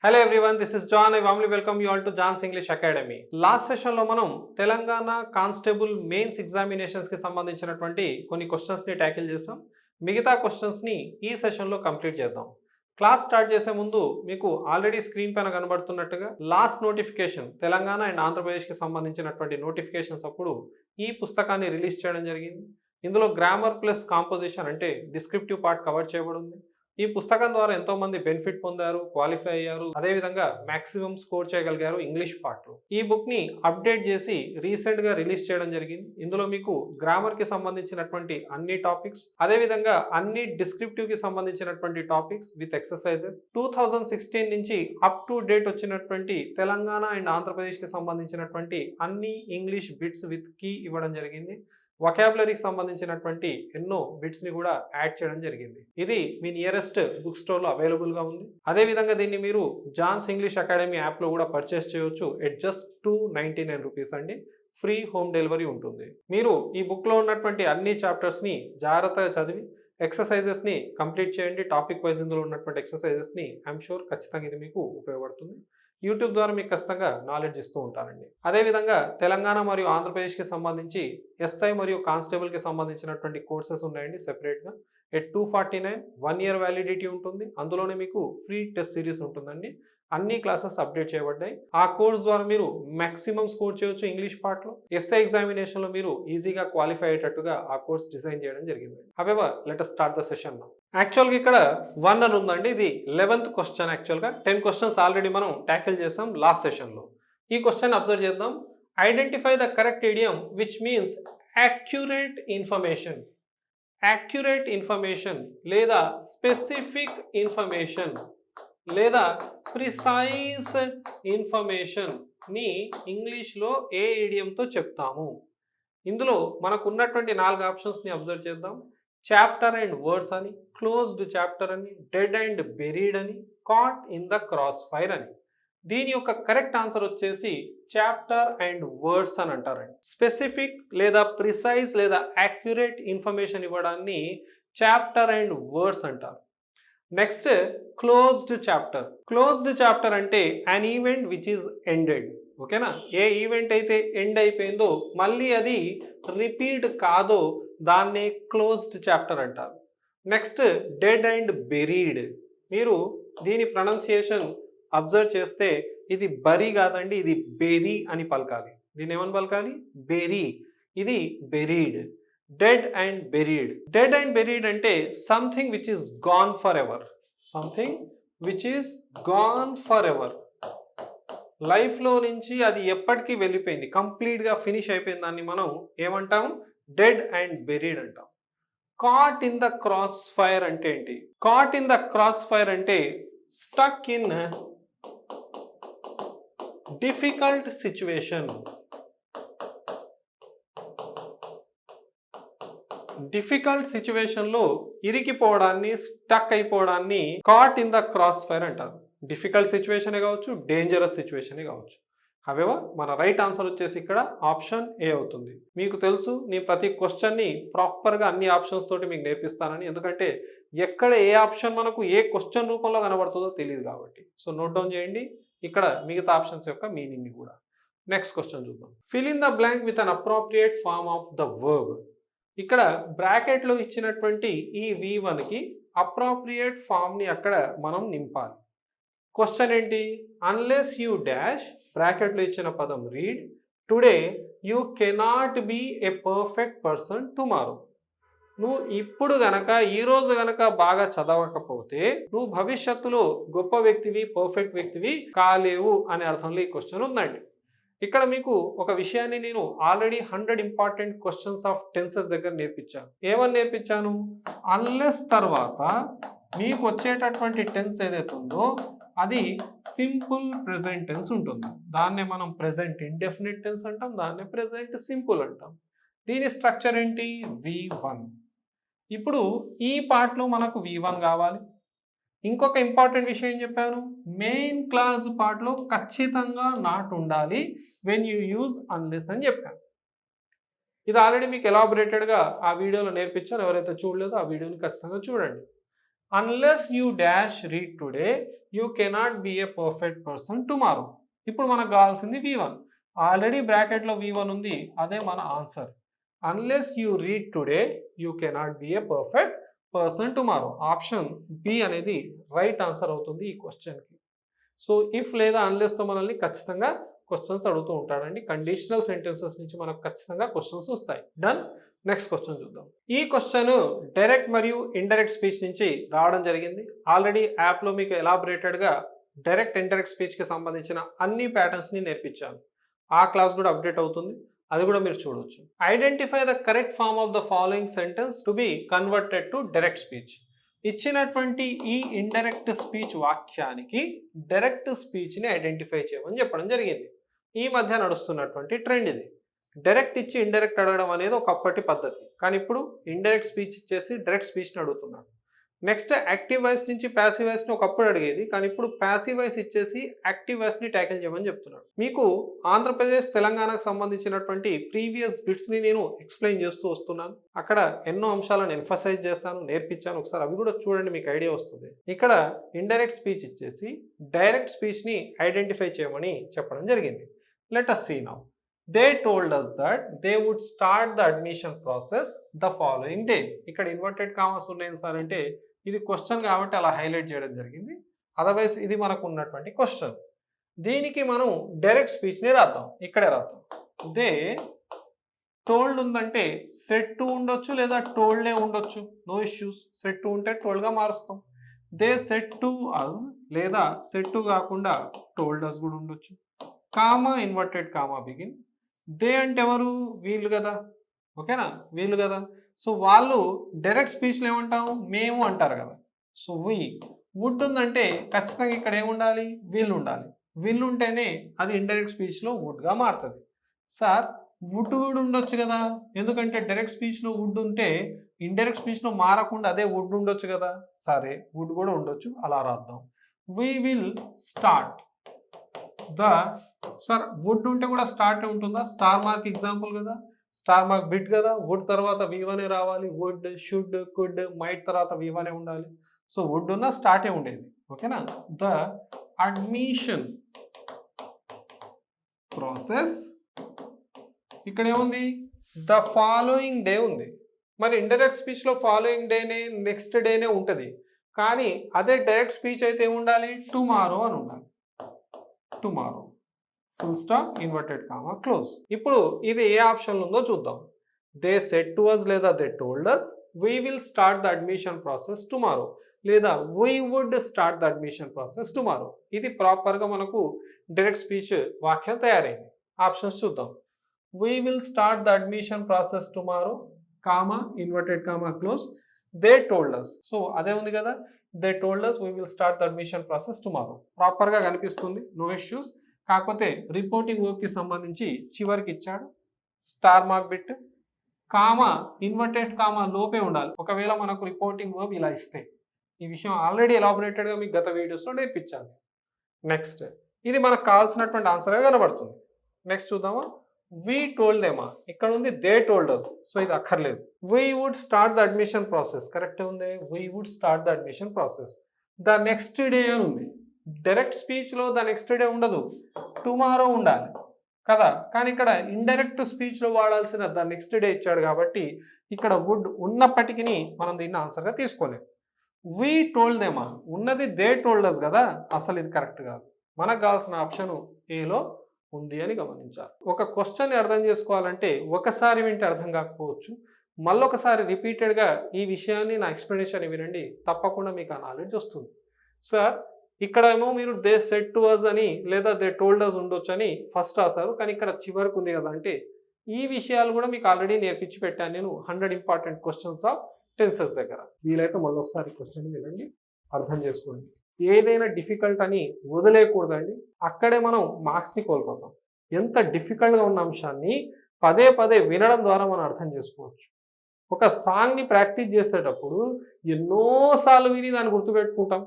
Hello everyone, this is John. I warmly welcome you all to John's English Academy. Last session లో మనం Telangana constable mains examinations కి సంబంధించినటువంటి కొన్ని questions ని tackle చేసాం. మిగతా క్వశ్చన్స్ ని ఈ సెషన్ లో కంప్లీట్ చేద్దాం. క్లాస్ స్టార్ట్ చేసే ముందు మీకు ఆల్రెడీ స్క్రీన్ పైన కనబడుతున్నట్టుగా last notification Telangana and Andhra Pradesh కి సంబంధించినటువంటి నోటిఫికేషన్స్ అప్పుడు ఈ పుస్తకాన్ని రిలీజ్ చేయడం జరిగింది. ఇందులో గ్రామర్ ప్లస్ కాంపోజిషన్ అంటే డిస్క్రిప్టివ్ పార్ట్ కవర్ చేయబడింది. ఈ పుస్తకం ద్వారా ఎంతో మంది బెనిఫిట్ పొందారు, క్వాలిఫై అయ్యారు, అదేవిధంగా మాక్సిమం స్కోర్ చేయగలిగారు ఇంగ్లీష్ పార్ట్లో. ఈ బుక్ ని అప్డేట్ చేసి రీసెంట్ గా రిలీజ్ చేయడం జరిగింది. ఇందులో మీకు గ్రామర్ కి సంబంధించినటువంటి అన్ని టాపిక్స్, అదేవిధంగా అన్ని డిస్క్రిప్టివ్ కి సంబంధించినటువంటి టాపిక్స్ విత్ ఎక్సర్సైజెస్ 2016 నుంచి అప్ టు డేట్ వచ్చినటువంటి తెలంగాణ అండ్ ఆంధ్రప్రదేశ్ కి సంబంధించినటువంటి అన్ని ఇంగ్లీష్ బిట్స్ విత్ కీ ఇవ్వడం జరిగింది. వొకాబులరీకి సంబంధించినటువంటి ఎన్నో బిట్స్ ని కూడా యాడ్ చేయడం జరిగింది. ఇది మీ నియరెస్ట్ బుక్ స్టోర్ లో అవైలబుల్ గా ఉంది. అదే విధంగా దీన్ని మీరు జాన్స్ ఇంగ్లీష్ అకాడమీ యాప్ లో కూడా పర్చేస్ చేయొచ్చు. ఎట్ జస్ట్ 299 రూపీస్ అండి. ఫ్రీ హోమ్ డెలివరీ ఉంటుంది. మీరు ఈ బుక్ లో ఉన్నటువంటి అన్ని చాప్టర్స్ ని జాగ్రత్తగా చదివి ఎక్సర్సైజెస్ ని కంప్లీట్ చేయండి. టాపిక్ వైజ్ ఇందులో ఉన్నటువంటి ఎక్సర్సైజెస్ ని ఐఎమ్ షూర్ ఖచ్చితంగా ఇది మీకు ఉపయోగపడుతుంది. యూట్యూబ్ ద్వారా మీకు ఖచ్చితంగా నాలెడ్జ్ ఇస్తూ ఉంటానండి. అదేవిధంగా తెలంగాణ మరియు ఆంధ్రప్రదేశ్కి సంబంధించి ఎస్ఐ మరియు కానిస్టేబుల్కి సంబంధించినటువంటి కోర్సెస్ ఉన్నాయండి సెపరేట్గా. ఎట్ 249 1 year వ్యాలిడిటీ ఉంటుంది. అందులోనే మీకు ఫ్రీ టెస్ట్ సిరీస్ ఉంటుందండి. అన్ని క్లాసెస్ అప్డేట్ చేయబడ్డాయి. ఆ కోర్స్ ద్వారా మీరు మాక్సిమం స్కోర్ చేయొచ్చు ఇంగ్లీష్ పార్ట్లో. ఎస్ఐ ఎగ్జామినేషన్లో మీరు ఈజీగా క్వాలిఫై అయ్యేటట్టుగా ఆ కోర్స్ డిజైన్ చేయడం జరిగింది. However let us start the session now. యాక్చువల్గా ఇక్కడ 1 అని ఉందండి. ఇది 11th క్వశ్చన్. యాక్చువల్గా 10 క్వశ్చన్స్ ఆల్రెడీ మనం ట్యాకిల్ చేసాం లాస్ట్ సెషన్లో. ఈ క్వశ్చన్ అబ్జర్వ్ చేద్దాం. Identify the correct idiom which means accurate information. Accurate information లేదా స్పెసిఫిక్ ఇన్ఫర్మేషన్ లేదా ప్రిసైజ్ ఇన్ఫర్మేషన్ ని ఇంగ్లీష్లో ఏ ఇడియంతో చెప్తాము? ఇందులో మనకు ఉన్నటువంటి 4 ఆప్షన్స్ని అబ్జర్వ్ చేద్దాం. చాప్టర్ అండ్ వర్డ్స్ అని, క్లోజ్డ్ చాప్టర్ అని, డెడ్ అండ్ బెరీడ్ అని, cot in the cross fire అని. దీని యొక్క కరెక్ట్ ఆన్సర్ వచ్చేసి చాప్టర్ అండ్ వర్డ్స్ అని అంటారండి. స్పెసిఫిక్ లేదా ప్రిసైజ్ లేదా యాక్యురేట్ ఇన్ఫర్మేషన్ ఇవ్వడాన్ని చాప్టర్ అండ్ వర్డ్స్ అంటారు. Next closed chapter. Closed chapter అంటే an event which is ended. ఓకేనా? ఏ ఈవెంట్ అయితే ఎండ్ అయిపోయిందో మళ్ళీ అది రిపీట్ కాదో దాన్నే క్లోజ్డ్ చాప్టర్ అంటారు. Next dead and buried. మీరు దీని ప్రొనౌన్సియేషన్ అబ్జర్వ్ చేస్తే ఇది బరీ కాదండి, ఇది బెరీ అని పలకాలి. దీన్ని ఏమని పలకాలి? బెరీ. ఇది buried. Dead and buried. Dead and buried అంటే something which is gone forever. Something which is gone forever. లైఫ్లో నుంచి అది ఎప్పటికీ వెళ్ళిపోయింది, కంప్లీట్గా ఫినిష్ అయిపోయింది. దాన్ని మనం ఏమంటాం? డెడ్ అండ్ బెరీడ్ అంటాం. Caught in the crossfire అంటే ఏంటి? Caught in the crossfire అంటే stuck in difficult situation. Difficult సిచ్యువేషన్లో ఇరికిపోవడాన్ని, స్టక్ అయిపోవడాన్ని caught in the crossfire అంటారు. డిఫికల్ట్ సిచ్యువేషనే కావచ్చు, డేంజరస్ సిచ్యువేషనే కావచ్చు. హవెవర్ మన రైట్ ఆన్సర్ వచ్చేసి ఇక్కడ ఆప్షన్ ఏ అవుతుంది. మీకు తెలుసు నేను ప్రతి క్వశ్చన్ని ప్రాపర్గా అన్ని ఆప్షన్స్ తోటి మీకు నేర్పిస్తానని. ఎందుకంటే ఎక్కడ ఏ ఆప్షన్ మనకు ఏ క్వశ్చన్ రూపంలో కనబడుతుందో తెలియదు కాబట్టి. సో నోట్ డౌన్ చేయండి ఇక్కడ మిగతా ఆప్షన్స్ యొక్క మీనింగ్ని కూడా. నెక్స్ట్ క్వశ్చన్ చూద్దాం. Fill in the blank with an appropriate form of the verb. ఇక్కడ బ్రాకెట్లో ఇచ్చినటువంటి ఈ V1కి అప్రోప్రియేట్ ఫామ్ని అక్కడ మనం నింపాలి. క్వశ్చన్ ఏంటి? అన్లెస్ యూ డాష్, బ్రాకెట్లో ఇచ్చిన పదం read, today you cannot be a perfect person tomorrow. నువ్వు ఇప్పుడు గనక, ఈరోజు గనక బాగా చదవకపోతే నువ్వు భవిష్యత్తులో గొప్ప వ్యక్తివి, పర్ఫెక్ట్ వ్యక్తివి కాలేవు అనే అర్థంలో ఈ క్వశ్చన్ ఉందండి. ఇక్కడ మీకు ఒక విషయాన్ని నేను already 100 important questions of tenses దగ్గర నేర్పించాను. ఏమని నేర్పించాను? అన్లెస్ తర్వాత మీకు వచ్చేటటువంటి టెన్స్ ఏదైతే ఉందో అది సింపుల్ ప్రెజెంట్ టెన్స్ ఉంటుంది. దాన్నే మనం ప్రెజెంట్ ఇండెఫినిట్ టెన్స్ అంటాం, దాన్నే ప్రెజెంట్ సింపుల్ అంటాం. దీని స్ట్రక్చర్ ఏంటి? V1. ఇప్పుడు ఈ పార్ట్లో మనకు V1 కావాలి. ఇంకొక ఇంపార్టెంట్ విషయం ఏం చెప్పాను? మెయిన్ క్లాస్ పార్ట్లో ఖచ్చితంగా నాట్ ఉండాలి వెన్ యూ యూజ్ అన్లెస్ అని చెప్పాను. ఇది ఆల్రెడీ మీకు ఎలాబొరేటెడ్గా ఆ వీడియోలో నేర్పించాను. ఎవరైతే చూడలేదో ఆ వీడియోని ఖచ్చితంగా చూడండి. Unless you dash read today you cannot be a perfect person tomorrow. ఇప్పుడు మనకు కావాల్సింది V1. ఆల్రెడీ బ్రాకెట్లో V1 ఉంది, అదే మన answer. Unless you read today you cannot be a perfect person tomorrow. Option B అనేది రైట్ ఆన్సర్ అవుతుంది ఈ క్వశ్చన్కి. సో ఇఫ్ లేదా అన్లెస్తో మనల్ని ఖచ్చితంగా క్వశ్చన్స్ అడుగుతూ ఉంటాడండి. కండిషనల్ సెంటెన్సెస్ నుంచి మనకు ఖచ్చితంగా క్వశ్చన్స్ వస్తాయి. డన్. నెక్స్ట్ క్వశ్చన్ చూద్దాం. ఈ క్వశ్చన్ డైరెక్ట్ మరియు ఇండైరెక్ట్ స్పీచ్ నుంచి రావడం జరిగింది. ఆల్రెడీ యాప్లో మీకు ఎలాబొరేటెడ్గా డైరెక్ట్ ఇండైరెక్ట్ స్పీచ్కి సంబంధించిన అన్ని ప్యాటర్న్స్ని నేర్పించాను. ఆ క్లాస్ కూడా అప్డేట్ అవుతుంది, అది కూడా మీరు చూడవచ్చు. Identify the correct form of the following sentence to be converted to direct speech. ఇచ్చినటువంటి ఈ ఇండైరెక్ట్ స్పీచ్ వాక్యానికి డైరెక్ట్ స్పీచ్ని ఐడెంటిఫై చేయమని చెప్పడం జరిగింది. ఈ మధ్య నడుస్తున్నటువంటి ట్రెండ్ ఇది. డైరెక్ట్ ఇచ్చి ఇండైరెక్ట్ అడగడం అనేది ఒకప్పటి పద్ధతి, కానీ ఇప్పుడు ఇండైరెక్ట్ స్పీచ్ ఇచ్చేసి డైరెక్ట్ స్పీచ్ని అడుగుతున్నాడు. నెక్స్ట్ యాక్టివ్ వాయిస్ నుంచి ప్యాసివ్ వాయిస్ని ఒకప్పుడు అడిగేది, కానీ ఇప్పుడు ప్యాసివ్ వాయిస్ ఇచ్చేసి యాక్టివ్ వాయిస్ని ట్యాకిల్ చేయమని చెప్తున్నాడు. మీకు ఆంధ్రప్రదేశ్ తెలంగాణకు సంబంధించినటువంటి ప్రీవియస్ బిట్స్ని నేను ఎక్స్ప్లెయిన్ చేస్తూ వస్తున్నాను. అక్కడ ఎన్నో అంశాలను ఎంఫసైజ్ చేస్తాను, నేర్పించాను. ఒకసారి అవి కూడా చూడండి, మీకు ఐడియా వస్తుంది. ఇక్కడ ఇండైరెక్ట్ స్పీచ్ ఇచ్చేసి డైరెక్ట్ స్పీచ్ని ఐడెంటిఫై చేయమని చెప్పడం జరిగింది. Let us see now. They told us that they would start the admission process the following day. ఇక్కడ ఇన్వర్టెడ్ కామర్స్ ఉన్నాయి సార్ అంటే ఇది క్వశ్చన్ కాబట్టి అలా హైలైట్ చేయడం జరిగింది. అదర్వైజ్ ఇది మనకు ఉన్నటువంటి క్వశ్చన్. దీనికి మనం డైరెక్ట్ స్పీచ్ని రాద్దాం. ఇక్కడే రాద్దాం. దే టోల్డ్ ఉందంటే సెట్ టు ఉండొచ్చు లేదా టోల్డే ఉండొచ్చు, నో ఇష్యూస్. సెట్ టు ఉంటే టోల్డ్గా మారుస్తాం. దే సెట్ టు అస్ లేదా సెట్ టు కాకుండా టోల్డ్ అస్ కూడా ఉండొచ్చు. Comma inverted comma begin. They అంటే ఎవరు? వీళ్ళు కదా, ఓకేనా, వీళ్ళు కదా. సో వాళ్ళు డైరెక్ట్ స్పీచ్లో ఏమంటాము? మేము అంటారు కదా. So we. వుడ్ ఉందంటే ఖచ్చితంగా ఇక్కడ ఏముండాలి? వీళ్ళు ఉండాలి. వీళ్ళు ఉంటేనే అది ఇండైరెక్ట్ స్పీచ్లో వుడ్గా మారుతుంది. సార్ వుడ్ కూడా ఉండొచ్చు కదా, ఎందుకంటే డైరెక్ట్ స్పీచ్లో వుడ్ ఉంటే ఇండైరెక్ట్ స్పీచ్లో మారకుండా అదే వుడ్ ఉండొచ్చు కదా. సరే, వుడ్ కూడా ఉండొచ్చు, అలా రాద్దాం. We will start the. Sir would ఉంటే కూడా స్టార్ట్ ఉంటుందా? స్టార్ మార్క్ ఎగ్జాంపుల్ కదా, స్టార్ మార్క్ బిట్ కదా. వుడ్ తర్వాత V1 రావాలి. వుడ్, షుడ్, కుడ్, మైట్ తర్వాత V1 ఉండాలి. సో వుడ్ ఉన్న స్టార్టే ఉండేది, ఓకేనా. ద అడ్మిషన్ ప్రాసెస్ ఇక్కడ ఏముంది? ద ఫాలోయింగ్ డే ఉంది. మరి ఇండైరెక్ట్ స్పీచ్లో ఫాలోయింగ్ డేనే నెక్స్ట్ డేనే ఉంటుంది, కానీ అదే డైరెక్ట్ స్పీచ్ అయితే ఏముండాలి? టుమారో అని ఉండాలి. Tomorrow full stop inverted comma close. ఇప్పుడు ఇది ఏ ఆప్షన్ ఉందో చూద్దాం. దే సెట్ టు అస్ లేదా they told us we will start the admission process tomorrow లేదా we would start the admission process tomorrow. ఇది ప్రాపర్గా మనకు డైరెక్ట్ స్పీచ్ వాక్యం తయారైంది. ఆప్షన్స్ చూద్దాం. We will start the admission process tomorrow comma inverted comma close. They told us. So అదే ఉంది కదా, they told us we will start the admission process tomorrow. ప్రాపర్గా కనిపిస్తుంది, నో ఇష్యూస్. కాకపోతే రిపోర్టింగ్ వర్క్కి సంబంధించి చివరికి ఇచ్చాడు star mark bit. Comma inverted comma లోపే ఉండాలి ఒకవేళ మనకు రిపోర్టింగ్ వర్బ్ ఇలా ఇస్తే. ఈ విషయం ఆల్రెడీ ఎలాబొరేటెడ్గా మీకు గత వీడియోస్లో నేర్పించాను. నెక్స్ట్ ఇది మనకు కావాల్సినటువంటి ఆన్సర్గా కనబడుతుంది. నెక్స్ట్ చూద్దామా. వీ టోల్డ్ దేమా, ఇక్కడ ఉంది దే టోల్డ్ అస్. సో ఇది అక్కర్లేదు. We would start the admission process, correct ఉంది. We would start the admission process. The next day అని ఉంది. డైరెక్ట్ స్పీచ్లో ద నెక్స్ట్ డే ఉండదు, టుమారో ఉండాలి కదా. కానీ ఇక్కడ ఇండైరెక్ట్ స్పీచ్లో వాడాల్సిన ద నెక్స్ట్ డే ఇచ్చాడు కాబట్టి ఇక్కడ వుడ్ ఉన్నప్పటికీ మనం దీన్ని ఆన్సర్గా తీసుకోలేము. వీ టోల్డ్ దేమా ఉన్నది దే టోల్డ్ అస్ కదా, అసలు ఇది కరెక్ట్ కాదు. మనకు కావాల్సిన ఆప్షన్ ఏలో ఉంది అని గమనించాలి. ఒక క్వశ్చన్ని అర్థం చేసుకోవాలంటే ఒకసారి వింటే అర్థం కాకపోవచ్చు, మళ్ళొకసారి రిపీటెడ్గా ఈ విషయాన్ని నా ఎక్స్ప్లెనేషన్ వినండి, తప్పకుండా మీకు ఆ నాలెడ్జ్ వస్తుంది. సార్ ఇక్కడ ఏమో మీరు దే సెట్ టు అస్ అని లేదా దే టోల్డ్ అస్ ఉండొచ్చు అని ఫస్ట్ రాశారు, కానీ ఇక్కడ చివరికి ఉంది కదా అంటే ఈ విషయాలు కూడా మీకు ఆల్రెడీ నేర్పించి పెట్టాను నేను 100 ఇంపార్టెంట్ క్వశ్చన్స్ ఆఫ్ టెన్సెస్ దగ్గర. వీలైతే మళ్ళొకసారి క్వశ్చన్ వినండి, అర్థం చేసుకోండి. ఏదైనా డిఫికల్ట్ అని వదిలేయకూడదండి, అక్కడే మనం మార్క్స్ని కోల్పోతాం. ఎంత డిఫికల్ట్గా ఉన్న అంశాన్ని పదే పదే వినడం ద్వారా మనం అర్థం చేసుకోవచ్చు. ఒక సాంగ్ని ప్రాక్టీస్ చేసేటప్పుడు ఎన్నోసార్లు విని దాన్ని గుర్తుపెట్టుకుంటాం.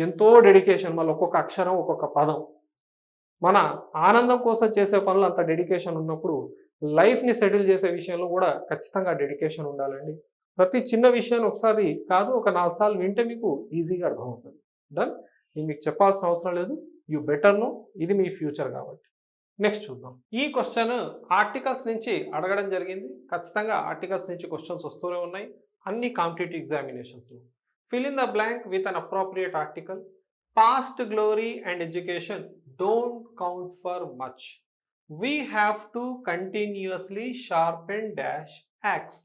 ఎంతో డెడికేషన్, మళ్ళీ ఒక్కొక్క అక్షరం ఒక్కొక్క పదం. మన ఆనందం కోసం చేసే పనులు అంత డెడికేషన్ ఉన్నప్పుడు లైఫ్ని సెటిల్ చేసే విషయంలో కూడా ఖచ్చితంగా డెడికేషన్ ఉండాలండి. ప్రతి చిన్న విషయాన్ని ఒకసారి కాదు ఒక 4 సార్లు వింటే మీకు ఈజీగా అర్థమవుతుంది. డన్. నేను మీకు చెప్పాల్సిన అవసరం లేదు, యూ బెటర్ నో, ఇది మీ ఫ్యూచర్ కాబట్టి. నెక్స్ట్ చూద్దాం. ఈ క్వశ్చన్ ఆర్టికల్స్ నుంచి అడగడం జరిగింది. ఖచ్చితంగా ఆర్టికల్స్ నుంచి క్వశ్చన్స్ వస్తూనే ఉన్నాయి అన్ని కాంపిటేటివ్ ఎగ్జామినేషన్స్లో. Fill in the blank with an appropriate article. Past glory and education don't count for much. We have to continuously sharpen dash axe.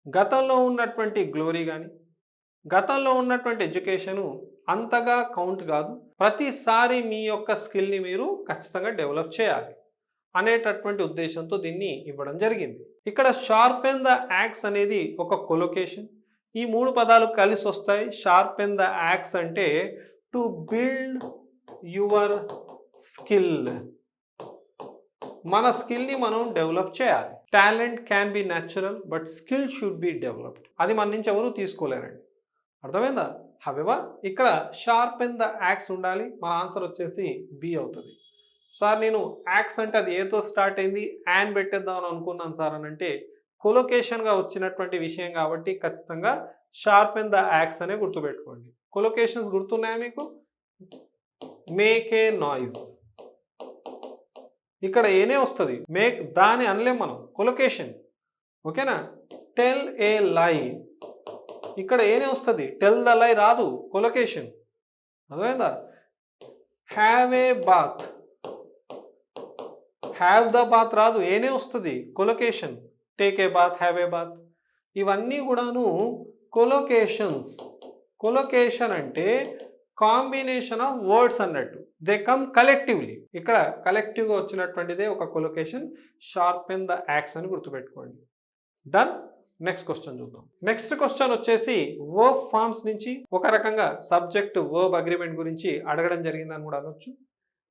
గతంలో ఉన్నటువంటి గ్లోరీ కానీ గతంలో ఉన్నటువంటి ఎడ్యుకేషను అంతగా కౌంట్ కాదు, ప్రతిసారి మీ యొక్క స్కిల్ని మీరు ఖచ్చితంగా డెవలప్ చేయాలి అనేటటువంటి ఉద్దేశంతో దీన్ని ఇవ్వడం జరిగింది. ఇక్కడ షార్పెన్ ద యాక్స్ అనేది ఒక కొలొకేషన్. ఈ 3 పదాలు కలిసి వస్తాయి. షార్పెన్ ద యాక్స్ అంటే టు బిల్డ్ యువర్ స్కిల్, మన స్కిల్ని మనం డెవలప్ చేయాలి. Talent can be natural but skill should be developed. అది మన నుంచి ఎవరు తీసుకోలేరండి. అర్థమైందా? హవెవర్ ఇక్కడ షార్పెన్ ద యాక్స్ ఉండాలి. మన ఆన్సర్ వచ్చేసి బి అవుతుంది. సార్ నేను యాక్స్ అంటే అది ఏతో స్టార్ట్ అయింది, యాన్ పెట్టేద్దామని అనుకున్నాను సార్ అని అంటే కొలొకేషన్గా వచ్చినటువంటి విషయం కాబట్టి ఖచ్చితంగా షార్పెన్ ద యాక్స్ అనే గుర్తుపెట్టుకోండి. కొలొకేషన్స్ గుర్తున్నాయా మీకు? మేక్ ఏ నాయిస్, ఇక్కడ ఏనే వస్తుంది, మేక్ దాని అనలేం మనం, కొలొకేషన్. ఓకేనా? టెల్ ఏ లై, ఇక్కడ ఏనే వస్తుంది, టెల్ ద లై రాదు, కొలొకేషన్. అర్థమైందా? Have a bath, have the bath రాదు, ఏనే వస్తుంది, collocation. Take a bath, have a bath, ఇవన్నీ కూడాను కొలొకేషన్స్. కొలొకేషన్ అంటే కాంబినేషన్ ఆఫ్ వర్డ్స్ అన్నట్టు, దే కమ్ కలెక్టివ్లీ. ఇక్కడ కలెక్టివ్గా వచ్చినటువంటిదే ఒక కొలొకేషన్. షార్పెన్ ద యాక్స్ అని గుర్తుపెట్టుకోండి. డన్. నెక్స్ట్ క్వశ్చన్ చూద్దాం. నెక్స్ట్ క్వశ్చన్ వచ్చేసి వర్బ్ ఫార్మ్స్ నుంచి ఒక రకంగా సబ్జెక్ట్ వర్బ్ అగ్రిమెంట్ గురించి అడగడం జరిగిందని కూడా అనొచ్చు.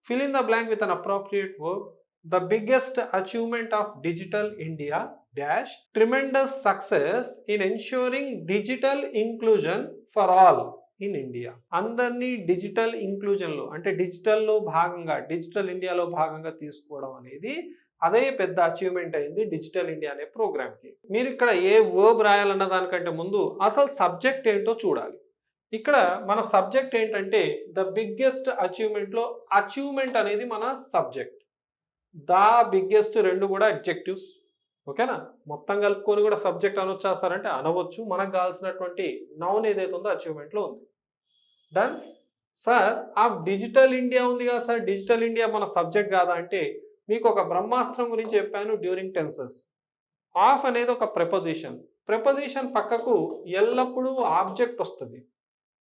Fill in the blank with an appropriate verb. The biggest achievement of digital India dash tremendous success in ensuring digital inclusion for all in India. అందరినీ డిజిటల్ ఇంక్లూజన్లో అంటే డిజిటల్లో భాగంగా, డిజిటల్ ఇండియాలో భాగంగా తీసుకోవడం అనేది అదే పెద్ద అచీవ్మెంట్ అయింది డిజిటల్ ఇండియా అనే ప్రోగ్రామ్కి. మీరు ఇక్కడ ఏ వర్బ్ రాయాలన్న దానికంటే ముందు అసలు సబ్జెక్ట్ ఏంటో చూడాలి. ఇక్కడ మన సబ్జెక్ట్ ఏంటంటే ద బిగ్గెస్ట్ అచీవ్మెంట్లో అచీవ్మెంట్ అనేది మన సబ్జెక్ట్. ద బిగ్గెస్ట్ రెండు కూడా అడ్జెక్టివ్స్. ఓకేనా? మొత్తం కలుపుకొని కూడా సబ్జెక్ట్ అనొచ్చేస్తారంటే అనవచ్చు. మనకు కావాల్సినటువంటి నౌన్ ఏదైతే ఉందో అచీవ్మెంట్లో ఉంది. Done. Sir of digital India ఉంది కదా సార్, డిజిటల్ ఇండియా మన సబ్జెక్ట్ కాదా అంటే మీకు ఒక బ్రహ్మాస్త్రం గురించి చెప్పాను, డ్యూరింగ్ టెన్సెస్. ఆఫ్ అనేది ఒక ప్రెపోజిషన్. ప్రెపోజిషన్ పక్కకు ఎల్లప్పుడూ ఆబ్జెక్ట్ వస్తుంది.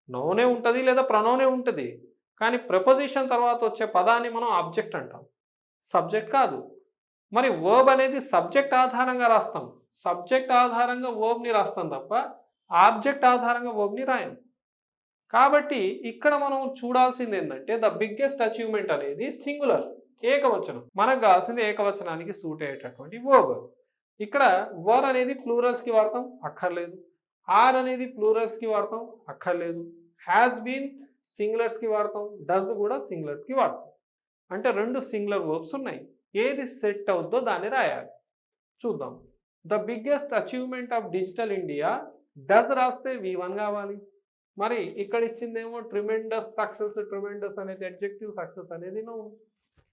నౌనే ఉంటుంది లేదా ప్రొనౌనే ఉంటుంది. కానీ ప్రెపోజిషన్ తర్వాత వచ్చే పదాన్ని మనం ఆబ్జెక్ట్ అంటాం, సబ్జెక్ట్ కాదు. మరి వర్బ్ అనేది సబ్జెక్ట్ ఆధారంగా రాస్తాం, సబ్జెక్ట్ ఆధారంగా వర్బ్ని రాస్తాం తప్ప ఆబ్జెక్ట్ ఆధారంగా వర్బ్ని రాయం. కాబట్టి ఇక్కడ మనం చూడాల్సింది ఏంటంటే ద బిగ్గెస్ట్ అచీవ్మెంట్ అనేది సింగులర్, ఏకవచనం. మనకు కావాల్సింది ఏకవచనానికి సూట్ అయ్యేటటువంటి వర్బ్. ఇక్కడ వర్ అనేది ప్లూరల్స్కి వాడతాం, అక్కర్లేదు. ఆర్ అనేది ప్లూరల్స్కి వాడతాం, అక్కర్లేదు. హ్యాస్ బీన్ సింగులర్స్కి వాడతాం, డస్ కూడా సింగులర్స్కి వాడతాం. అంటే 2 సింగులర్ వర్బ్స్ ఉన్నాయి. ఏది సెట్ అవుద్దో దాన్ని రాయాలి. చూద్దాం. The biggest achievement of digital India, does రాస్తే V1 కావాలి. మరి ఇక్కడ ఇచ్చిందేమో ట్రిమెండస్ సక్సెస్, ట్రిమెండస్ అనేది అడ్జెక్టివ్, సక్సెస్ అనేది నౌన్.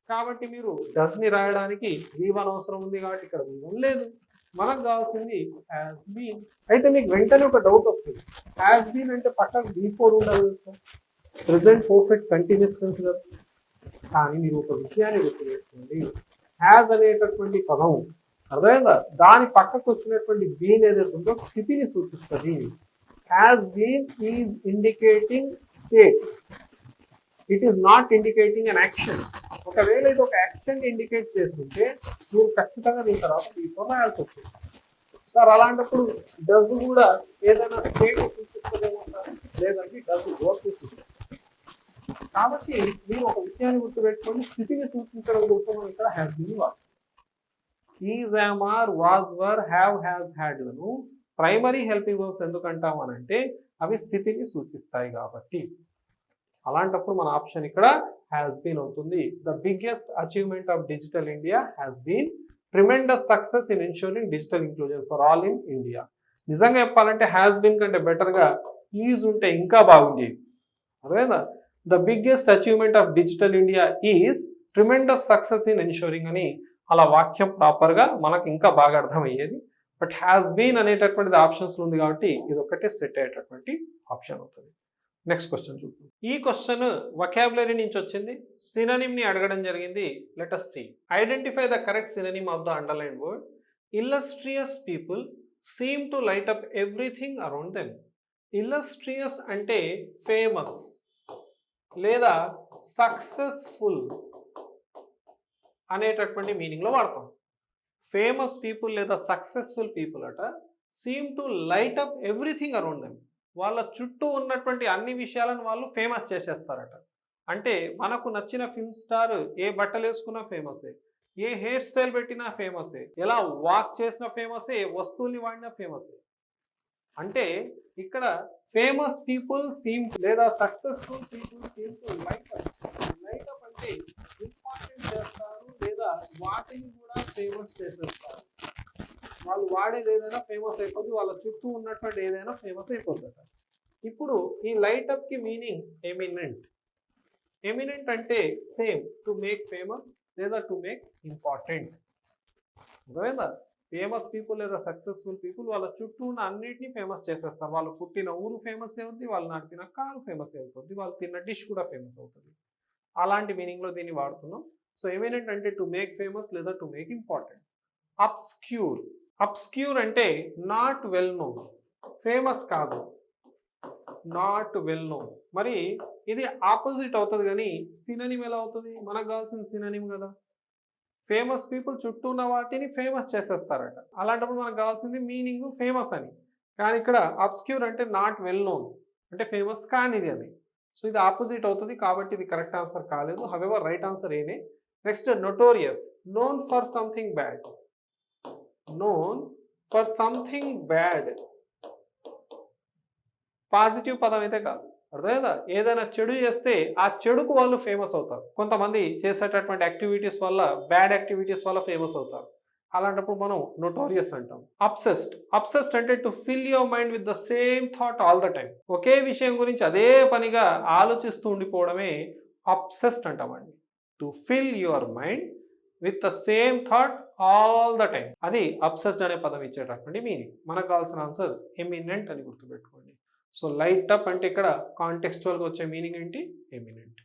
కాబట్టి మీరు డస్ని రాయడానికి V1 అవసరం ఉంది కాబట్టి ఇక్కడ V1 లేదు. మనకు కావాల్సింది హ్యాస్ బీన్. అయితే మీకు వెంటనే ఒక డౌట్ వస్తుంది, హ్యాస్ బీన్ అంటే పక్కకు B4 ఉండదు sir, present perfect continuous tense కదా. కానీ మీరు ఒక విషయాన్ని గుర్తుపెట్టుకోండి, హ్యాస్ అనేటటువంటి పదం అర్థమైందా, దాని పక్కకు వచ్చినటువంటి బీన్ ఏదైతే ఉందో స్థితిని సూచిస్తుంది. Has been is indicating state, it is not indicating an action. ఒకవేళ ఇది ఒక యాక్షన్ ఇండికేట్ చేస్తుంటే మీరు ఖచ్చితంగా దీని తర్వాత B4 రాయాల్సి వస్తుంది. సార్ అలాంటప్పుడు డస్ కూడా ఏదైనా స్టేట్ సూచిస్తుందేమో సార్, లేదంటే డస్ వర్క్ సూచిస్తుంది. కాబట్టి మీరు ఒక విషయాన్ని గుర్తుపెట్టుకొని స్థితిని సూచించడం కోసం మనం ఇక్కడ హ్యాస్ బీన్ వాడు. Is, am, are, was, were, have, has, had లను ప్రైమరీ హెల్పింగ్ వర్బ్స్ ఎందుకు అంటాం అని అంటే అవి స్థితిని సూచిస్తాయి కాబట్టి. అలాంటప్పుడు మన ఆప్షన్ ఇక్కడ హ్యాస్ బీన్ అవుతుంది. The biggest achievement of digital India has been tremendous success in ensuring digital inclusion for all in India. నిజంగా చెప్పాలంటే హ్యాస్ బీన్ కంటే బెటర్గా ఈజ్ ఉంటే ఇంకా బాగుండేది. అదేనా? The biggest achievement of digital India is tremendous success in ensuring అని అలా వాక్యం ప్రాపర్గా మనకు ఇంకా బాగా అర్థమయ్యేది. బట్ హ్యాస్ బీన్ అనేటటువంటిది ఆప్షన్స్లో ఉంది కాబట్టి ఇది ఒకటే సెట్ అయ్యేటటువంటి ఆప్షన్ అవుతుంది. నెక్స్ట్ క్వశ్చన్ చూద్దాం. ఈ క్వశ్చన్ వొకాబులరీ నుంచి వచ్చింది, సినోనిమ్ ని అడగడం జరిగింది. Let us see. Identify the correct synonym of the underlined word. Illustrious people seem to light up everything around them. Illustrious అంటే ఫేమస్ లేదా సక్సెస్ఫుల్ అనేటటువంటి మీనింగ్లో వాడతాం. ఫేమస్ పీపుల్ లేదా సక్సెస్ఫుల్ పీపుల్ అట seem to light up everything around them. వాళ్ళ చుట్టూ ఉన్నటువంటి అన్ని విషయాలను వాళ్ళు ఫేమస్ చేసేస్తారట. అంటే మనకు నచ్చిన ఫిల్మ్ స్టార్ ఏ బట్టలు వేసుకున్నా ఫేమసే, ఏ హెయిర్ స్టైల్ పెట్టినా ఫేమసే, ఎలా వాక్ చేసినా ఫేమసే, ఏ వస్తువుల్ని వాడినా ఫేమసే. అంటే ఇక్కడ ఫేమస్ పీపుల్ సీమ్ లేదా successful people seem to light up. Light up అంటే ఇంపార్టెంట్ చేస్తారు లేదా వాటిని కూడా ఫేమస్ చేసేస్తారు. వాళ్ళు వాడేది ఏదైనా ఫేమస్ అయిపోద్ది, వాళ్ళ చుట్టూ ఉన్నటువంటి ఏదైనా ఫేమస్ అయిపోతుంది. ఇప్పుడు ఈ లైట్ అప్ కి మీనింగ్ ఎమినెంట్. ఎమినెంట్ అంటే సేమ్, టు మేక్ ఫేమస్ లేదా టు మేక్ ఇంపార్టెంట్. అర్థమైందా? ఫేమస్ పీపుల్ లేదా సక్సెస్ఫుల్ పీపుల్ వాళ్ళ చుట్టూ ఉన్న అన్నిటినీ ఫేమస్ చేసేస్తారు. వాళ్ళు పుట్టిన ఊరు ఫేమస్ అవుతుంది, వాళ్ళు నడిపిన కారు ఫేమస్ అయిపోద్ది, వాళ్ళు తిన్న డిష్ కూడా ఫేమస్ అవుతుంది. అలాంటి మీనింగ్లో దీన్ని వాడుతున్నాం. సో ఎమినెంట్ అంటే టు మేక్ ఫేమస్ లేదా to make important. Obscure. Obscure అంటే నాట్ వెల్ నోన్, ఫేమస్ కాదు, నాట్ వెల్ నోన్. మరి ఇది ఆపోజిట్ అవుతుంది కానీ సినోనిమ్ ఎలా అవుతుంది? మనకు కావాల్సిన సినోనిమ్ కదా. ఫేమస్ పీపుల్ చుట్టూ ఉన్న వాటిని ఫేమస్ చేసేస్తారట. అలాంటప్పుడు మనకు కావాల్సింది మీనింగ్ ఫేమస్ అని. కానీ ఇక్కడ అబ్స్క్యూర్ అంటే నాట్ వెల్ నోన్ అంటే ఫేమస్ కానిది అని. సో ఇది ఆపోజిట్ అవుతుంది కాబట్టి ఇది కరెక్ట్ ఆన్సర్ కాలేదు. హవెవర్ రైట్ ఆన్సర్ ఏనే. Next notorious. Known for something bad. Known for something bad positive పదం అయితే కాదు. అర్థమైందా? ఏదైనా చెడు చేస్తే ఆ చెడుకు వాళ్ళు ఫేమస్ అవుతారు. కొంతమంది చేసేటటువంటి యాక్టివిటీస్ వల్ల, బ్యాడ్ యాక్టివిటీస్ వల్ల ఫేమస్ అవుతారు. అలాంటప్పుడు మనం నోటోరియస్ అంటాం. అబ్సెస్డ్. అబ్సెస్డ్ అంటే to fill your mind with the same thought all the time. ఒకే విషయం గురించి అదే పనిగా ఆలోచిస్తూ ఉండిపోవడమే అబ్సెస్డ్ అంటామండి. To fill your mind with the same thought all the time. అది అబ్సెస్డ్ అనే పదం ఇచ్చేటటువంటి మీనింగ్. మనకు కావాల్సిన ఆన్సర్ ఎమినెంట్ అని గుర్తుపెట్టుకోండి. సో లైట్ అప్ అంటే ఇక్కడ కాంటెక్స్చువల్గా వచ్చే మీనింగ్ ఏంటి? ఎమినెంట్.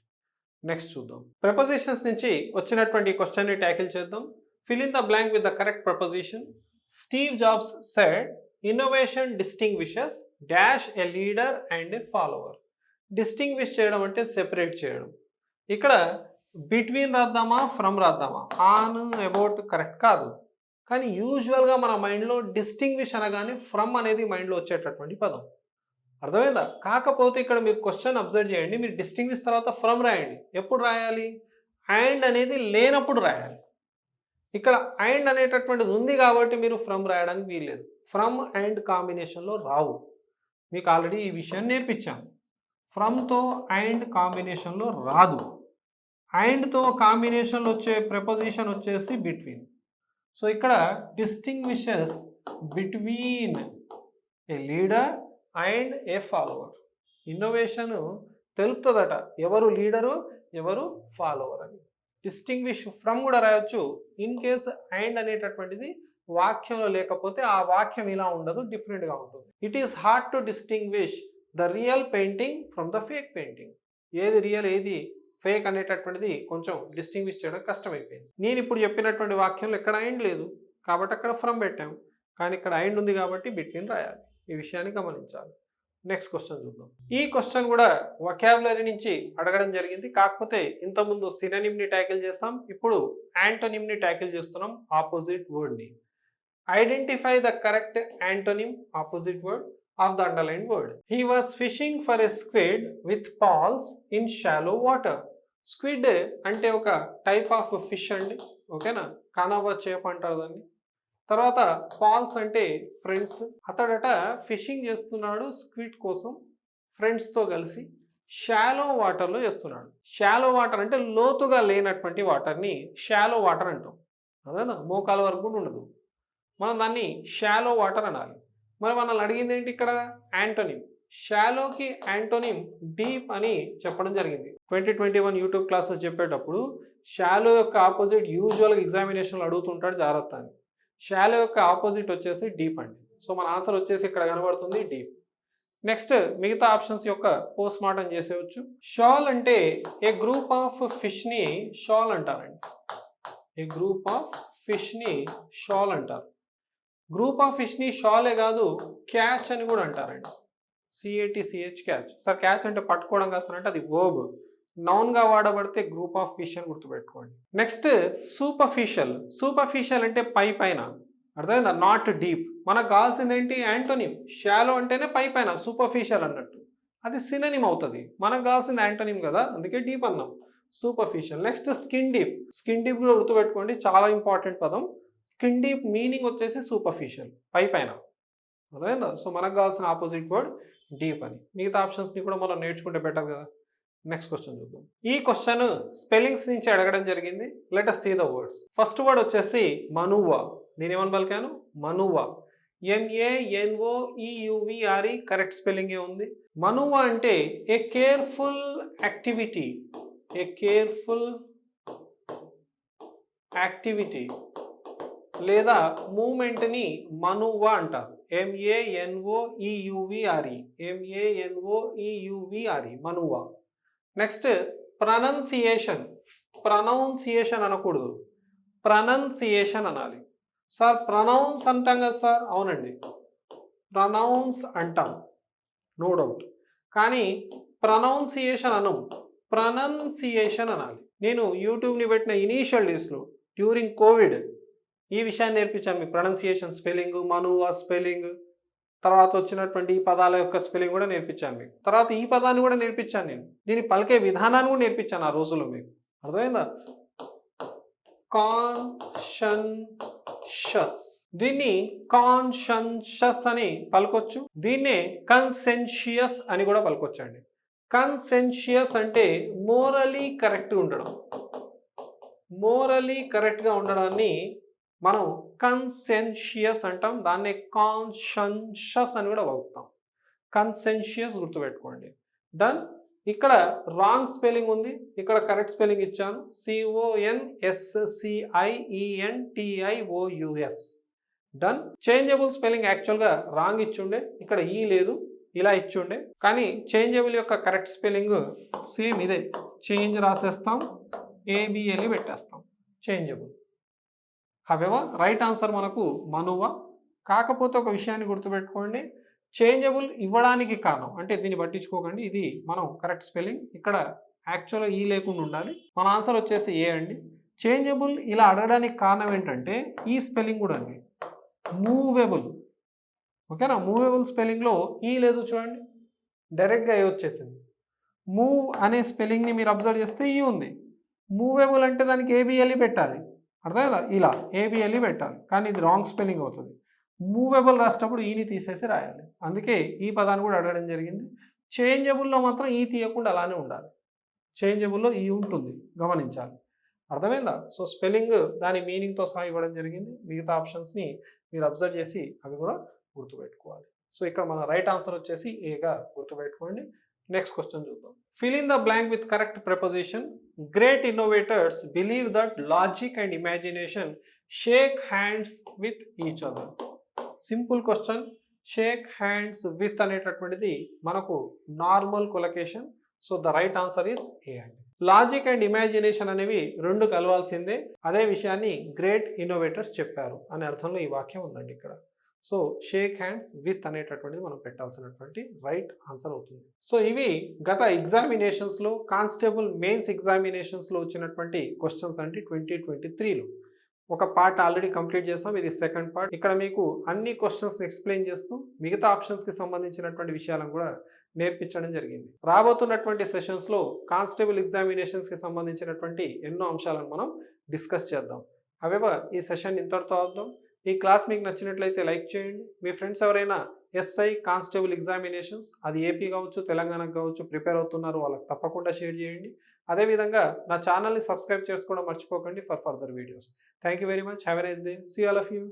నెక్స్ట్ చూద్దాం. ప్రపోజిషన్స్ నుంచి వచ్చినటువంటి క్వశ్చన్ని ట్యాకిల్ చేద్దాం. Fill in the blank with the correct preposition. Steve Jobs said innovation distinguishes dash a leader and a follower. Distinguish చేయడం అంటే సెపరేట్ చేయడం. ఇక్కడ బిట్వీన్ రాద్దామా, ఫ్రమ్ రాద్దామా? ఆన్, అబౌట్ కరెక్ట్ కాదు. కానీ యూజువల్గా మన మైండ్లో డిస్టింగ్విష్ అనగానే ఫ్రమ్ అనేది మైండ్లో వచ్చేటటువంటి పదం. అర్థమైందా? కాకపోతే ఇక్కడ మీరు క్వశ్చన్ అబ్జర్వ్ చేయండి. మీరు డిస్టింగ్విష్ తర్వాత ఫ్రమ్ రాయండి. ఎప్పుడు రాయాలి? అండ్ అనేది లేనప్పుడు రాయాలి. ఇక్కడ అండ్ అనేటటువంటిది ఉంది కాబట్టి మీరు ఫ్రమ్ రాయడానికి వీల్లేదు. ఫ్రమ్ అండ్ కాంబినేషన్లో రావు. మీకు ఆల్రెడీ ఈ విషయాన్ని నేర్పించాను. ఫ్రమ్తో అండ్ కాంబినేషన్లో రాదు. అండ్తో కాంబినేషన్లో వచ్చే ప్రపోజిషన్ వచ్చేసి బిట్వీన్. సో ఇక్కడ distinguishes between a leader and a follower. Innovation తెలుపుతుందట ఎవరు లీడరు, ఎవరు ఫాలోవర్ అని. డిస్టింగ్విష్ ఫ్రమ్ కూడా రాయొచ్చు. ఇన్ కేస్ అండ్ అనేటటువంటిది వాక్యంలో లేకపోతే ఆ వాక్యం ఇలా ఉండదు, డిఫరెంట్గా ఉంటుంది. It is hard to distinguish the real painting from the fake painting. ఏది రియల్ ఏది ఫేక్ అనేటటువంటిది కొంచెం డిస్టింగ్విష్ చేయడం కష్టమైపోయింది. నేను ఇప్పుడు చెప్పినటువంటి వాక్యంలో ఎక్కడ అండ్ లేదు కాబట్టి అక్కడ ఫ్రమ్ పెట్టాం. కానీ ఇక్కడ అండ్ ఉంది కాబట్టి బిట్వీన్ రాయాలి. ఈ విషయాన్ని గమనించాలి. నెక్స్ట్ క్వశ్చన్ చూద్దాం. ఈ క్వశ్చన్ కూడా వొకాబులరీ నుంచి అడగడం జరిగింది. కాకపోతే ఇంతకుముందు సినోనిమ్ని ట్యాకిల్ చేస్తాం, ఇప్పుడు యాంటోనిమ్ని ట్యాకిల్ చేస్తున్నాం, ఆపోజిట్ వర్డ్ని. Identify the correct antonym opposite word of the underline word. He was fishing for a squid with pals in shallow water. Squid అంటే ఒక టైప్ ఆఫ్ ఫిష్ అండి, ఓకేనా? కానావా చేప అంటారు దాన్ని. తర్వాత పాల్స్ అంటే ఫ్రెండ్స్. అతడట ఫిషింగ్ చేస్తున్నాడు స్క్విడ్ కోసం ఫ్రెండ్స్తో కలిసి షాలో వాటర్లో చేస్తున్నాడు. షాలో వాటర్ అంటే లోతుగా లేనటువంటి వాటర్ని షాలో వాటర్ అంటాం. అదేనా? మోకాల వరకు కూడా ఉండదు. మనం దాన్ని షాలో వాటర్ అనాలి. మరి మనల్ని అడిగింది ఏంటి ఇక్కడ? యాంటోనిమ్. షాలోకి యాంటోనిమ్ డీప్ అని చెప్పడం జరిగింది. 2021 యూట్యూబ్ క్లాసెస్ చెప్పేటప్పుడు షాలో యొక్క ఆపోజిట్ యూజువల్గా ఎగ్జామినేషన్లో అడుగుతుంటాడు, జాగ్రత్త అని. షాలో యొక్క ఆపోజిట్ వచ్చేసి డీప్ అండి. సో మన ఆన్సర్ వచ్చేసి ఇక్కడ కనబడుతుంది డీప్. నెక్స్ట్ మిగతా ఆప్షన్స్ యొక్క పోస్ట్ మార్టం చేసేవచ్చు. షాల్ అంటే ఏ గ్రూప్ ఆఫ్ ఫిష్ని షాల్ అంటారండి. ఏ గ్రూప్ ఆఫ్ ఫిష్ని షాల్ అంటారు. గ్రూప్ ఆఫ్ ఫిష్ని షాలే కాదు, క్యాచ్ అని కూడా అంటారండి. CATCH catch. సార్ క్యాచ్ అంటే పట్టుకోవడం కాస్తానంటే అది వర్బ్. నౌన్గా వాడబడితే గ్రూప్ ఆఫ్ ఫిష్ అని గుర్తుపెట్టుకోండి. Next superficial. సూపర్ఫిషియల్ అంటే పైన, అర్థమైందా? Not deep. మనకు కావాల్సింది ఏంటి? యాంటోనిమ్. షాలో అంటేనే పైన, సూపర్ఫిషియల్ అన్నట్టు. అది సినోనిమ్ అవుతుంది. మనకు కావాల్సింది యాంటోనిమ్ కదా, అందుకే డీప్ అన్నాం. Superficial. Next skin deep. Skin deep కూడా గుర్తుపెట్టుకోండి, చాలా ఇంపార్టెంట్ పదం. స్కిన్ డీప్ మీనింగ్ వచ్చేసి సూపర్ఫిషియల్, పైన, అర్థమైందా? సో మనకు కావాల్సిన ఆపోజిట్ వర్డ్ డీప్ అని. మిగతా ఆప్షన్స్ని కూడా మనం నేర్చుకుంటే బెటర్ కదా. నెక్స్ట్ క్వశ్చన్ చూద్దాం. ఈ క్వశ్చన్ స్పెల్లింగ్స్ నుంచి అడగడం జరిగింది. Let us see the words. First word వచ్చేసి మనువా. నేను ఏమని పలికాను? మనువా. MANOEUVRE కరెక్ట్ స్పెల్లింగే ఉంది. మనువా అంటే a careful activity. A careful activity లేదా మూమెంట్ని మనువా అంటారు. MANOEUVRE. MANOEUVRE manoeuvre. Next pronunciation. Pronunciation అనకూడదు, ప్రనౌన్సియేషన్ అనాలి. సార్ ప్రనౌన్స్ అంటాం కదా సార్, అవునండి ప్రనౌన్స్ అంటాం, నో డౌట్. కానీ ప్రనౌన్సియేషన్ అనం, ప్రనౌన్సియేషన్ అనాలి. నేను యూట్యూబ్ని పెట్టిన ఇనీషియల్ డేస్లో డ్యూరింగ్ కోవిడ్ ఈ విషయాన్ని నేర్పించాను మీకు. ప్రొనౌన్సియేషన్, స్పెల్లింగ్, మనువా స్పెల్లింగ్, తర్వాత వచ్చినటువంటి ఈ పదాల యొక్క స్పెల్లింగ్ కూడా నేర్పించాను మీకు. తర్వాత ఈ పదాన్ని కూడా నేర్పించాను నేను. దీన్ని పలికే విధానాన్ని కూడా నేర్పించాను ఆ రోజుల్లో మీకు. అర్థమైందా? కాన్షన్షస్. దీన్ని కాన్షన్షస్ అని పలకొచ్చు. దీన్నే కన్సెన్షియస్ అని కూడా పలకొచ్చండి. కన్సెన్షియస్ అంటే మోరలీ కరెక్ట్గా ఉండడం. మోరలీ కరెక్ట్గా ఉండడాన్ని మనం కన్సెన్షియస్ అంటాం. దాన్నే కాన్షన్షస్ అని కూడా పలుకుతాం. కన్సెన్షియస్ గుర్తుపెట్టుకోండి. డన్. ఇక్కడ రాంగ్ స్పెల్లింగ్ ఉంది, ఇక్కడ కరెక్ట్ స్పెల్లింగ్ ఇచ్చాను. CONSCIENTIOUS. డన్. చేంజబుల్ స్పెల్లింగ్ యాక్చువల్గా రాంగ్ ఇచ్చుండే, ఇక్కడ ఈ లేదు, ఇలా ఇచ్చుండే. కానీ చేంజబుల్ యొక్క కరెక్ట్ స్పెల్లింగ్ సేమ్ ఇదే. చేంజ్ రాసేస్తాం, ABLE పెట్టేస్తాం, చేంజబుల్. హవెవర్ రైట్ ఆన్సర్ మనకు మనువా. కాకపోతే ఒక విషయాన్ని గుర్తుపెట్టుకోండి, చేంజబుల్ ఇవ్వడానికి కారణం అంటే దీన్ని పట్టించుకోకండి, ఇది మనం కరెక్ట్ స్పెల్లింగ్. ఇక్కడ యాక్చువల్గా ఈ లేకుండా ఉండాలి. మన ఆన్సర్ వచ్చేసి ఏ అండి. చేంజబుల్ ఇలా అడగడానికి కారణం ఏంటంటే ఈ స్పెల్లింగ్ కూడా అండి, మూవెబుల్. ఓకేనా? మూవెబుల్ స్పెల్లింగ్లో ఈ లేదు చూడండి, డైరెక్ట్గా ఏ వచ్చేసింది. మూవ్ అనే స్పెల్లింగ్ని మీరు అబ్జర్వ్ చేస్తే ఈ ఉంది. మూవెబుల్ అంటే దానికి ABLE పెట్టాలి, అర్థమైందా? ఇలా ABLE పెట్టాలి, కానీ ఇది రాంగ్ స్పెల్లింగ్ అవుతుంది. మూవెబుల్ రాసేటప్పుడు ఈని తీసేసి రాయాలి. అందుకే ఈ పదాన్ని కూడా అడగడం జరిగింది. చేంజబుల్లో మాత్రం ఈ తీయకుండా అలానే ఉండాలి. చేంజబుల్లో ఈ ఉంటుంది, గమనించాలి. అర్థమైందా? సో స్పెల్లింగ్ దాని మీనింగ్తో సహా ఇవ్వడం జరిగింది. మిగతా ఆప్షన్స్ని మీరు అబ్జర్వ్ చేసి అవి కూడా గుర్తుపెట్టుకోవాలి. సో ఇక్కడ మన రైట్ ఆన్సర్ వచ్చేసి ఏగా గుర్తుపెట్టుకోండి. నెక్స్ట్ క్వశ్చన్ చూద్దాం. Fill in the blank with correct preposition. Great innovators believe that logic and imagination shake hands with each other. Simple question. Shake hands with అనేటటువంటిది మనకు normal collocation. So the right answer is A అండి. Logic and imagination అనేవి రెండు కలవాల్సిందే. అదే విషయాన్ని great innovators చెప్పారు అనే అర్థంలో ఈ వాక్యం ఉందండి ఇక్కడ. సో షేక్ హ్యాండ్స్ విత్ అనేటటువంటిది మనం పెట్టాల్సినటువంటి రైట్ ఆన్సర్ అవుతుంది. సో ఇవి గత ఎగ్జామినేషన్స్లో, కానిస్టేబుల్ మెయిన్స్ ఎగ్జామినేషన్స్లో వచ్చినటువంటి క్వశ్చన్స్ అంటే 2023లో. ఒక పార్ట్ ఆల్రెడీ కంప్లీట్ చేసాం, ఇది సెకండ్ పార్ట్. ఇక్కడ మీకు అన్ని క్వశ్చన్స్ని ఎక్స్ప్లెయిన్ చేస్తూ మిగతా ఆప్షన్స్కి సంబంధించినటువంటి విషయాలను కూడా నేర్పించడం జరిగింది. రాబోతున్నటువంటి సెషన్స్లో కానిస్టేబుల్ ఎగ్జామినేషన్స్కి సంబంధించినటువంటి ఎన్నో అంశాలను మనం డిస్కస్ చేద్దాం. హవెవర్ ఈ సెషన్ ఇంతటితో ఆపుదాం. ఈ క్లాస్ మీకు నచ్చినట్లయితే లైక్ చేయండి. మీ ఫ్రెండ్స్ ఎవరైనా SI కానిస్టేబుల్ ఎగ్జామినేషన్స్, అది ఏపీ కావచ్చు, తెలంగాణకు కావచ్చు, ప్రిపేర్ అవుతున్నారు, వాళ్ళకి తప్పకుండా షేర్ చేయండి. అదేవిధంగా నా ఛానల్ని సబ్స్క్రైబ్ చేసుకోవడం మర్చిపోకండి for further videos. Thank you very much. Have a nice day. See all of you.